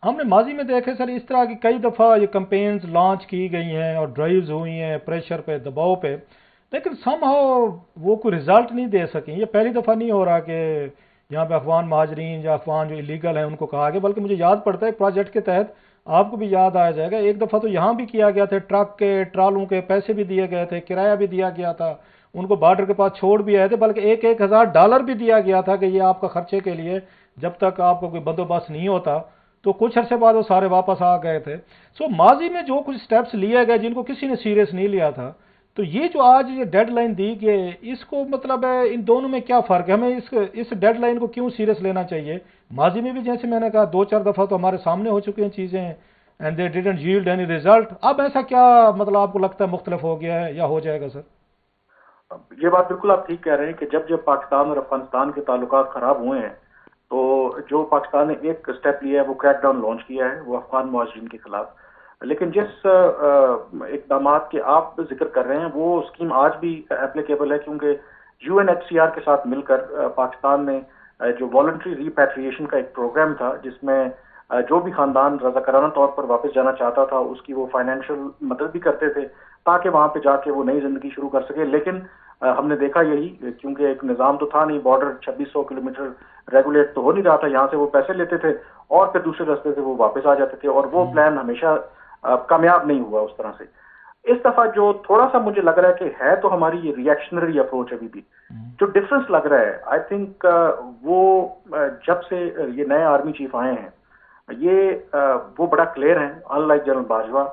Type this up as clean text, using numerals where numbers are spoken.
हमने माजी में देखे सर इस तरह की कई दफ़ा ये कैंपेन्स लॉन्च की गई हैं और ड्राइव्स हुई हैं प्रेशर पे दबाव पे, लेकिन समहाउ वो कोई रिजल्ट नहीं दे सकें। ये पहली दफ़ा नहीं हो रहा कि यहाँ पे अफगान महाजरीन या अफगान जो इलीगल हैं उनको कहा गया, बल्कि मुझे याद पड़ता है प्रोजेक्ट के तहत, आपको भी याद आ जाएगा, एक दफ़ा तो यहाँ भी किया गया था, ट्रक के ट्रालों के पैसे भी दिए गए थे, किराया भी दिया गया था, उनको बॉर्डर के पास छोड़ भी आए थे, बल्कि एक एक हज़ार डॉलर भी दिया गया था कि ये आपका खर्चे के लिए, जब तक आपको कोई बंदोबस्त नहीं होता। तो कुछ अरसे बाद वो सारे वापस आ गए थे। सो माजी में जो कुछ स्टेप्स लिए गए जिनको किसी ने सीरियस नहीं लिया था, तो ये जो आज ये डेडलाइन दी गई, इसको मतलब है इन दोनों में क्या फ़र्क है? हमें इस डेडलाइन को क्यों सीरियस लेना चाहिए? माजी में भी जैसे मैंने कहा दो चार दफ़ा तो हमारे सामने हो चुकी हैं चीज़ें, and they didn't yield any result. अब ऐसा क्या मतलब आपको लगता है मुख्तलिफ हो गया है या हो जाएगा सर? ये बात बिल्कुल आप ठीक कह रहे हैं कि जब जब पाकिस्तान और अफगानिस्तान के ताल्लुकात खराब हुए हैं, तो जो पाकिस्तान ने एक स्टेप लिया है वो क्रैकडाउन लॉन्च किया है वो अफगान मुहाजिरीन के खिलाफ। लेकिन जिस इकदाम के आप जिक्र कर रहे हैं वो स्कीम आज भी एप्लीकेबल है, क्योंकि यूएनएचसीआर के साथ मिलकर पाकिस्तान ने जो वॉलंटरी रिपैट्रिएशन का एक प्रोग्राम था, जिसमें जो भी खानदान रजाकाराना तौर पर वापस जाना चाहता था उसकी वो फाइनेंशियल मदद भी करते थे ताकि वहां पे जाके वो नई जिंदगी शुरू कर सके। लेकिन हमने देखा यही, क्योंकि एक निज़ाम तो था नहीं, बॉर्डर 2600 किलोमीटर रेगुलेट तो हो नहीं रहा था, यहाँ से वो पैसे लेते थे और फिर दूसरे रास्ते से वो वापस आ जाते थे, और वो प्लान हमेशा कामयाब नहीं हुआ उस तरह से। इस दफा जो थोड़ा सा मुझे लग रहा है कि है तो हमारी ये रिएक्शनरी अप्रोच अभी भी, जो डिफरेंस लग रहा है आई थिंक वो जब से ये नए आर्मी चीफ आए हैं, ये वो बड़ा क्लियर है, अनलाइक जनरल बाजवा।